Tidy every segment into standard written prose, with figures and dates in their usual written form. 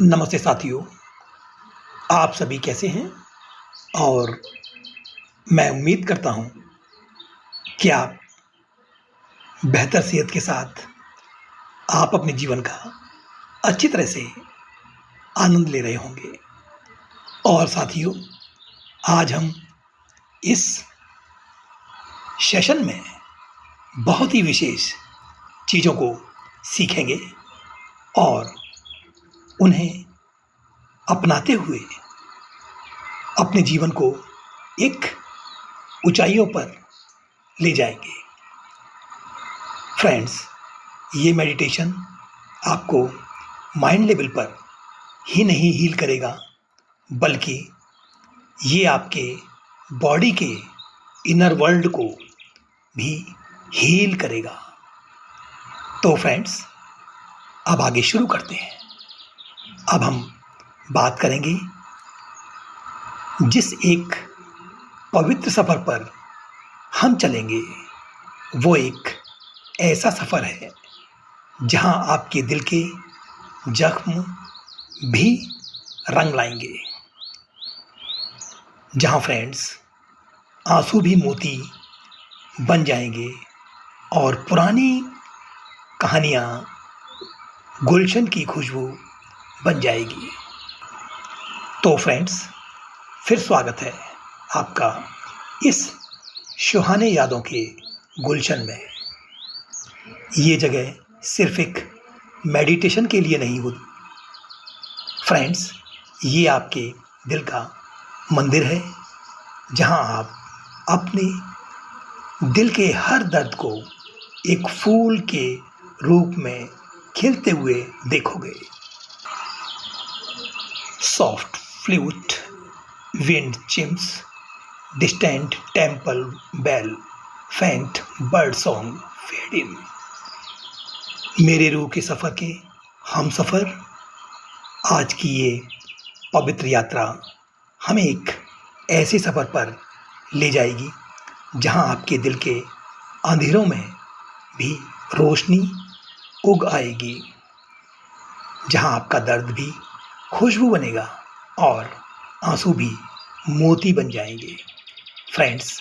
नमस्ते साथियों, आप सभी कैसे हैं? और मैं उम्मीद करता हूँ कि आप बेहतर सेहत के साथ आप अपने जीवन का अच्छी तरह से आनंद ले रहे होंगे। और साथियों, आज हम इस सेशन में बहुत ही विशेष चीज़ों को सीखेंगे और उन्हें अपनाते हुए अपने जीवन को एक ऊंचाइयों पर ले जाएंगे। फ्रेंड्स, ये मेडिटेशन आपको माइंड लेवल पर ही नहीं हील करेगा, बल्कि ये आपके बॉडी के इनर वर्ल्ड को भी हील करेगा। तो फ्रेंड्स, अब आगे शुरू करते हैं। अब हम बात करेंगे जिस एक पवित्र सफ़र पर हम चलेंगे, वो एक ऐसा सफ़र है जहां आपके दिल के जख्म भी रंग लाएंगे, जहां फ्रेंड्स आंसू भी मोती बन जाएंगे और पुरानी कहानियां गुलशन की खुशबू बन जाएगी। तो फ्रेंड्स, फिर स्वागत है आपका इस सुहाने यादों के गुलशन में। ये जगह सिर्फ एक मेडिटेशन के लिए नहीं होती फ्रेंड्स, ये आपके दिल का मंदिर है, जहां आप अपने दिल के हर दर्द को एक फूल के रूप में खिलते हुए देखोगे। Soft flute, wind chimes, distant temple bell, faint bird song fade in. मेरे रूह के सफ़र के हम सफ़र, आज की ये पवित्र यात्रा हमें एक ऐसे सफ़र पर ले जाएगी जहां आपके दिल के अंधेरों में भी रोशनी उग आएगी, जहां आपका दर्द भी खुशबू बनेगा और आंसू भी मोती बन जाएंगे। फ्रेंड्स,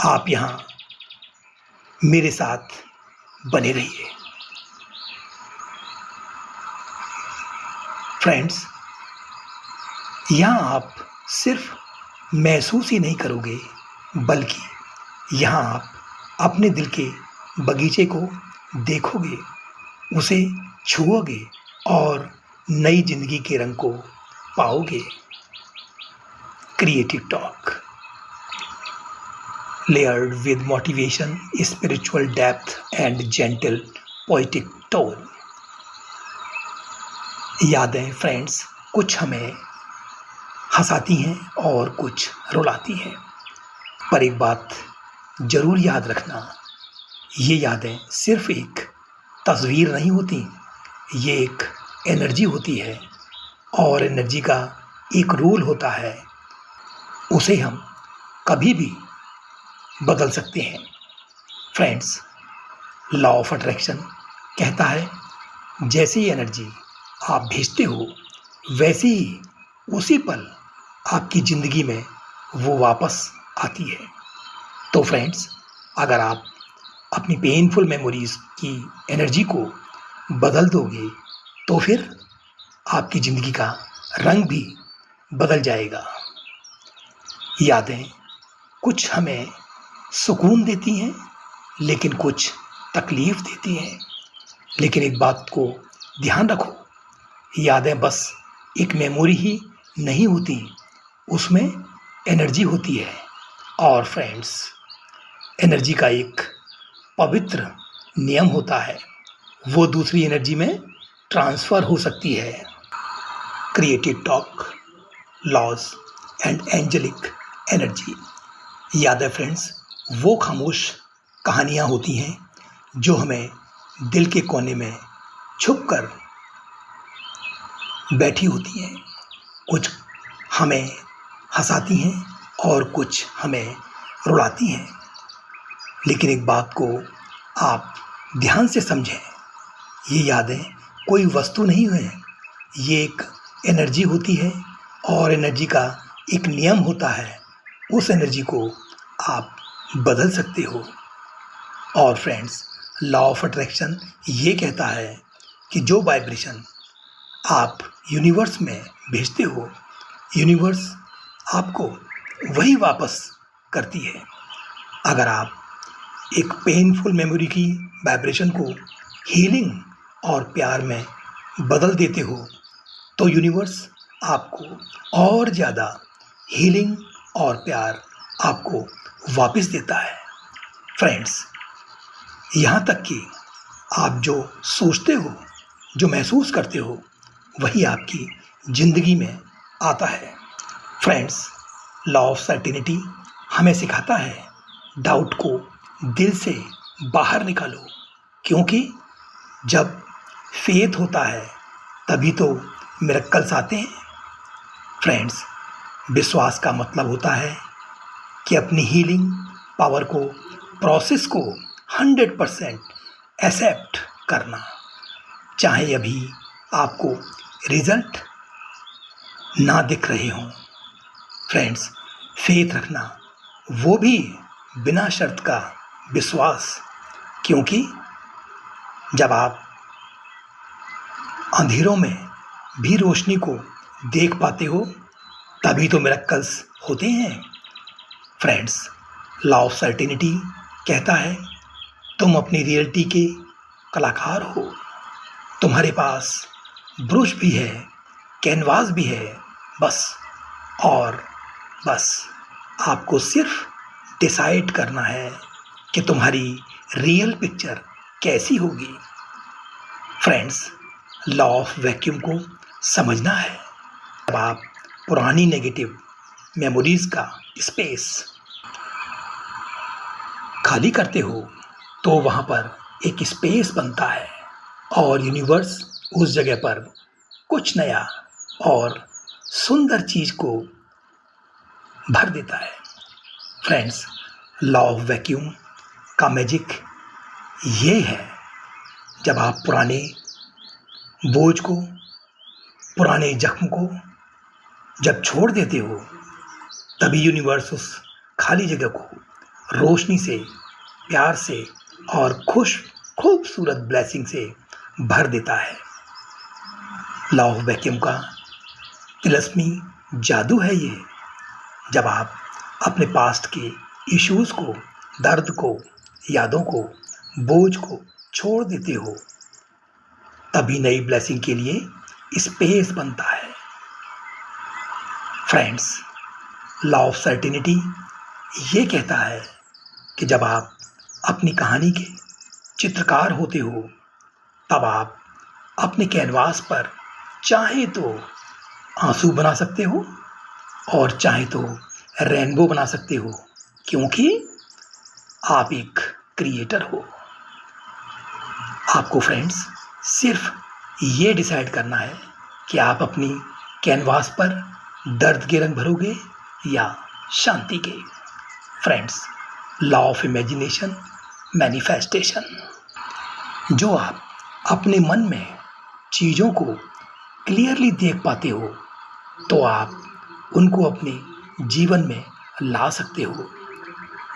आप यहाँ मेरे साथ बने रहिए। फ्रेंड्स, यहाँ आप सिर्फ महसूस ही नहीं करोगे, बल्कि यहाँ आप अपने दिल के बगीचे को देखोगे, उसे छुओगे और नई जिंदगी के रंग को पाओगे। Creative talk, layered with motivation, spiritual depth and gentle poetic tone। यादें फ्रेंड्स कुछ हमें हंसाती हैं और कुछ रुलाती हैं, पर एक बात ज़रूर याद रखना, ये यादें सिर्फ एक तस्वीर नहीं होती, ये एक एनर्जी होती है और एनर्जी का एक रूल होता है, उसे हम कभी भी बदल सकते हैं। फ्रेंड्स, लॉ ऑफ अट्रैक्शन कहता है, जैसी एनर्जी आप भेजते हो, वैसे ही उसी पल आपकी ज़िंदगी में वो वापस आती है। तो फ्रेंड्स, अगर आप अपनी पेनफुल मेमोरीज़ की एनर्जी को बदल दोगे, तो फिर आपकी ज़िंदगी का रंग भी बदल जाएगा। यादें कुछ हमें सुकून देती हैं, लेकिन कुछ तकलीफ़ देती हैं। लेकिन एक बात को ध्यान रखो, यादें बस एक मेमोरी ही नहीं होती, उसमें एनर्जी होती है। और फ्रेंड्स, एनर्जी का एक पवित्र नियम होता है, वो दूसरी एनर्जी में ट्रांसफ़र हो सकती है। Creative talk, lodge and angelic energy. यादें फ्रेंड्स वो खामोश कहानियाँ होती हैं जो हमें दिल के कोने में छुप कर बैठी होती हैं। कुछ हमें हंसाती हैं और कुछ हमें रुलाती हैं। लेकिन एक बात को आप ध्यान से समझें, ये यादें कोई वस्तु नहीं है, ये एक एनर्जी होती है और एनर्जी का एक नियम होता है, उस एनर्जी को आप बदल सकते हो। और फ्रेंड्स, लॉ ऑफ अट्रैक्शन ये कहता है कि जो वाइब्रेशन आप यूनिवर्स में भेजते हो, यूनिवर्स आपको वही वापस करती है। अगर आप एक पेनफुल मेमोरी की वाइब्रेशन को हीलिंग और प्यार में बदल देते हो, तो यूनिवर्स आपको और ज़्यादा हीलिंग और प्यार आपको वापस देता है। फ्रेंड्स, यहाँ तक कि आप जो सोचते हो, जो महसूस करते हो, वही आपकी ज़िंदगी में आता है। फ्रेंड्स, लॉ ऑफ सर्टेनिटी हमें सिखाता है डाउट को दिल से बाहर निकालो, क्योंकि जब फेथ होता है तभी तो मिरेकल्स आते हैं। फ्रेंड्स, विश्वास का मतलब होता है कि अपनी हीलिंग पावर को, प्रोसेस को 100% एक्सेप्ट करना, चाहे अभी आपको रिजल्ट ना दिख रहे हों। फ्रेंड्स, फेथ रखना, वो भी बिना शर्त का विश्वास, क्योंकि जब आप अंधेरों में भी रोशनी को देख पाते हो, तभी तो मिरेकल्स होते हैं। फ्रेंड्स, लॉ ऑफ सर्टेनिटी कहता है तुम अपनी रियलिटी के कलाकार हो। तुम्हारे पास ब्रश भी है, कैनवास भी है, बस आपको सिर्फ डिसाइड करना है कि तुम्हारी रियल पिक्चर कैसी होगी। फ्रेंड्स, लॉ ऑफ वैक्यूम को समझना है। जब आप पुरानी नेगेटिव मेमोरीज का स्पेस खाली करते हो, तो वहाँ पर एक स्पेस बनता है और यूनिवर्स उस जगह पर कुछ नया और सुंदर चीज़ को भर देता है। फ्रेंड्स, लॉ ऑफ वैक्यूम का मैजिक ये है, जब आप पुराने बोझ को, पुराने जख्म को जब छोड़ देते हो, तभी यूनिवर्स उस खाली जगह को रोशनी से, प्यार से और खूबसूरत ब्लेसिंग से भर देता है। लॉ ऑफ वैक्यूम का तिलस्मी जादू है ये। जब आप अपने पास्ट के इश्यूज़ को, दर्द को, यादों को, बोझ को छोड़ देते हो, तभी नई ब्लेसिंग के लिए स्पेस बनता है। फ्रेंड्स, लॉ ऑफ सर्टेनिटी ये कहता है कि जब आप अपनी कहानी के चित्रकार होते हो, तब आप अपने कैनवास पर चाहे तो आंसू बना सकते हो और चाहे तो रेनबो बना सकते हो, क्योंकि आप एक क्रिएटर हो। आपको फ्रेंड्स सिर्फ ये डिसाइड करना है कि आप अपनी कैनवास पर दर्द के रंग भरोगे या शांति के। Friends, law of imagination manifestation, जो आप अपने मन में चीज़ों को क्लियरली देख पाते हो, तो आप उनको अपने जीवन में ला सकते हो।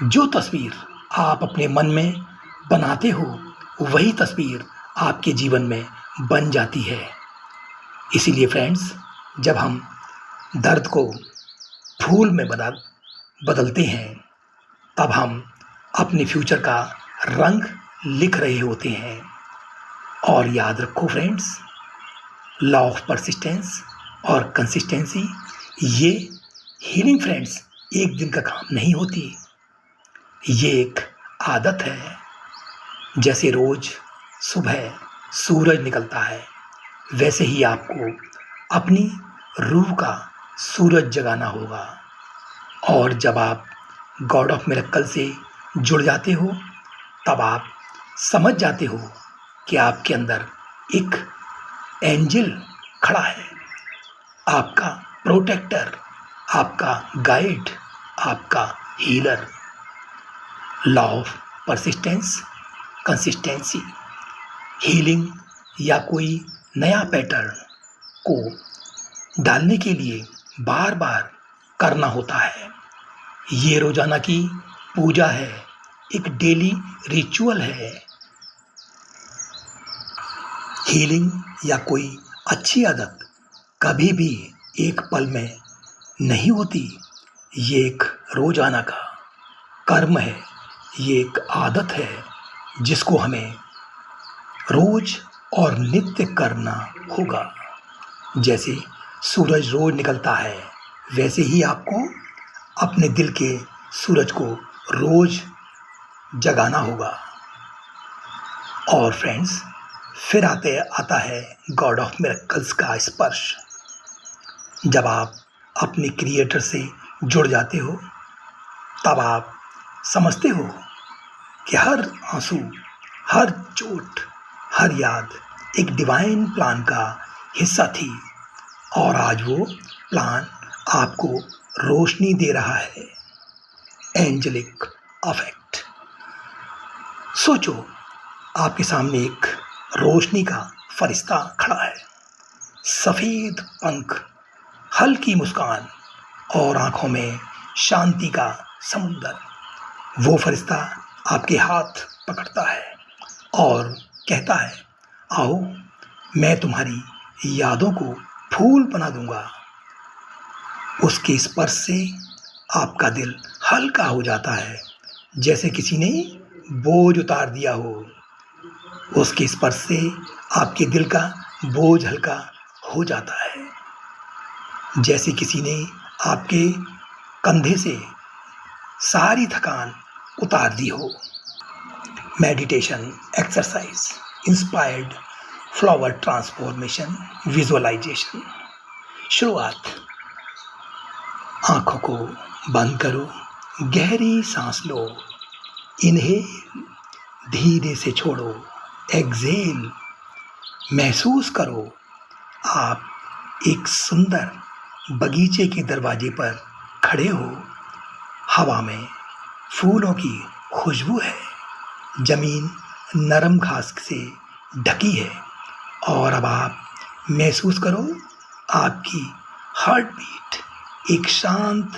जो तस्वीर आप अपने मन में बनाते हो, वही तस्वीर आपके जीवन में बन जाती है। इसीलिए फ्रेंड्स, जब हम दर्द को फूल में बदलते हैं, तब हम अपने फ्यूचर का रंग लिख रहे होते हैं। और याद रखो फ्रेंड्स, लॉ ऑफ परसिस्टेंस और कंसिस्टेंसी, ये हीलिंग फ्रेंड्स एक दिन का काम नहीं होती, ये एक आदत है। जैसे रोज़ सुबह सूरज निकलता है, वैसे ही आपको अपनी रूह का सूरज जगाना होगा। और जब आप गॉड ऑफ मिरेकल से जुड़ जाते हो, तब आप समझ जाते हो कि आपके अंदर एक एंजल खड़ा है, आपका प्रोटेक्टर, आपका गाइड, आपका healer. Law of persistence, consistency, healing या कोई नया पैटर्न को डालने के लिए बार बार करना होता है। ये रोजाना की पूजा है, एक डेली रिचुअल है। हीलिंग या कोई अच्छी आदत कभी भी एक पल में नहीं होती। ये एक रोजाना का कर्म है, ये एक आदत है जिसको हमें रोज और नित्य करना होगा। जैसे सूरज रोज निकलता है, वैसे ही आपको अपने दिल के सूरज को रोज जगाना होगा। और फ्रेंड्स, फिर आता है गॉड ऑफ मिरेकल्स का स्पर्श। जब आप अपने क्रिएटर से जुड़ जाते हो, तब आप समझते हो कि हर आंसू, हर चोट, हर याद एक डिवाइन प्लान का हिस्सा थी और आज वो प्लान आपको रोशनी दे रहा है। Angelic effect. सोचो, आपके सामने एक रोशनी का फरिश्ता खड़ा है, सफेद पंख, हल्की मुस्कान और आंखों में शांति का समुंदर। वो फरिश्ता आपके हाथ पकड़ता है और कहता है, आओ, मैं तुम्हारी यादों को फूल बना दूंगा। उसके स्पर्श से आपका दिल हल्का हो जाता है, जैसे किसी ने बोझ उतार दिया हो। उसके स्पर्श से आपके दिल का बोझ हल्का हो जाता है, जैसे किसी ने आपके कंधे से सारी थकान उतार दी हो। Meditation exercise inspired flower transformation visualisation. शुरुआत। आंखों को बंद करो, गहरी सांस लो, इनहेल, धीरे से छोड़ो, एक्सहेल। महसूस करो आप एक सुंदर बगीचे के दरवाजे पर खड़े हो। हवा में फूलों की खुशबू है, जमीन नरम घास से ढकी है और अब आप महसूस करो आपकी हार्ट बीट एक शांत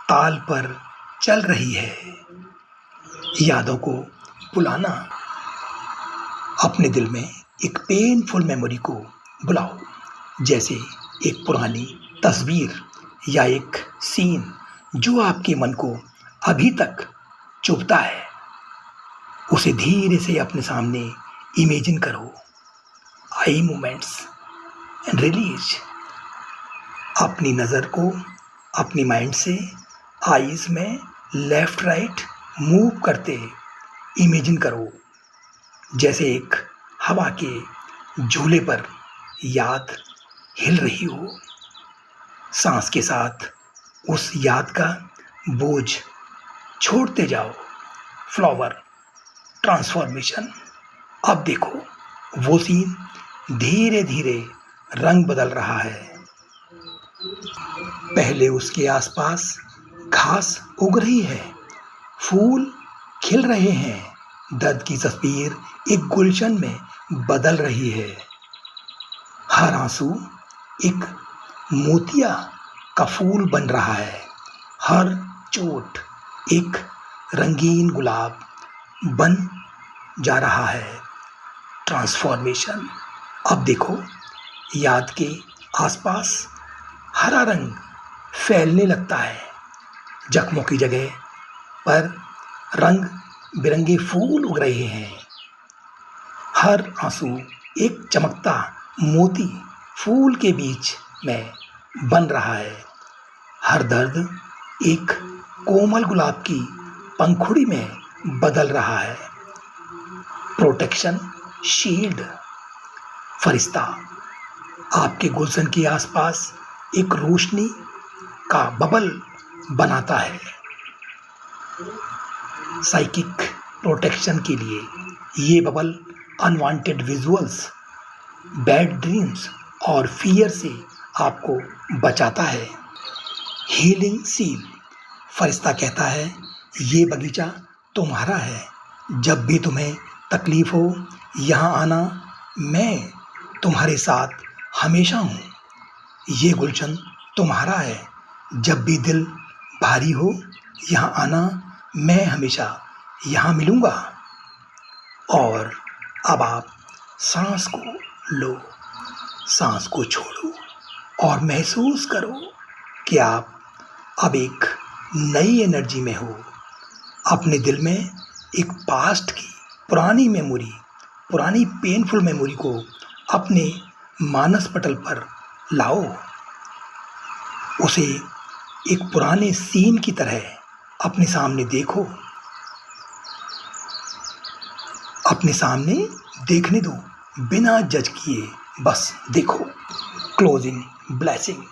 ताल पर चल रही है। यादों को बुलाना। अपने दिल में एक पेनफुल मेमोरी को बुलाओ, जैसे एक पुरानी तस्वीर या एक सीन जो आपके मन को अभी तक चुभता है। उसे धीरे से अपने सामने इमेजिन करो। Eye movements and release. अपनी नज़र को अपनी माइंड से आईज में लेफ्ट राइट मूव करते इमेजिन करो, जैसे एक हवा के झूले पर याद हिल रही हो। सांस के साथ उस याद का बोझ छोड़ते जाओ। Flower transformation. अब देखो, वो सीन धीरे धीरे रंग बदल रहा है। पहले उसके आसपास घास उग रही है, फूल खिल रहे हैं, दर्द की तस्वीर एक गुलशन में बदल रही है। हर आंसू एक मोतिया का फूल बन रहा है, हर चोट एक रंगीन गुलाब बन जा रहा है। ट्रांसफॉर्मेशन। अब देखो, याद के आसपास हरा रंग फैलने लगता है, जख्मों की जगह पर रंग बिरंगे फूल उग रहे हैं। हर आंसू एक चमकता मोती फूल के बीच में बन रहा है। हर दर्द एक कोमल गुलाब की पंखुड़ी में बदल रहा है। Protection shield. फरिश्ता आपके गुलशन के आसपास एक रोशनी का बबल बनाता है। साइकिक प्रोटेक्शन के लिए ये bubble unwanted visuals, bad dreams और फियर से आपको बचाता है। Healing seal. फरिश्ता कहता है, ये बगीचा तुम्हारा है, जब भी तुम्हें तकलीफ हो यहाँ आना, मैं तुम्हारे साथ हमेशा हूँ। ये गुलशन तुम्हारा है। जब भी दिल भारी हो यहाँ आना, मैं हमेशा यहाँ मिलूँगा। और अब आप सांस को लो, सांस को छोड़ो और महसूस करो कि आप अब एक नई एनर्जी में हो। अपने दिल में एक पास्ट की पुरानी मेमोरी, पुरानी पेनफुल मेमोरी को अपने मानस पटल पर लाओ। उसे एक पुराने सीन की तरह अपने सामने देखो, अपने सामने देखने दो, बिना जज किए बस देखो। Closing blessing.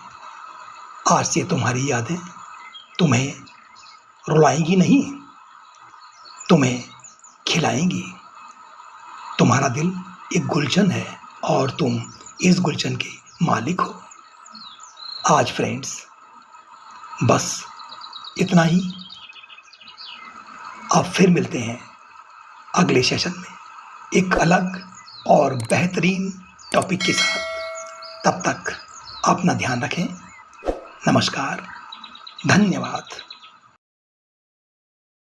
आज से तुम्हारी यादें तुम्हें रुलाएंगी नहीं, तुम्हें खिलाएंगी। तुम्हारा दिल एक गुलशन है और तुम इस गुलशन के मालिक हो। आज फ्रेंड्स बस इतना ही। अब फिर मिलते हैं अगले सेशन में एक अलग और बेहतरीन टॉपिक के साथ। तब तक अपना ध्यान रखें। नमस्कार, धन्यवाद।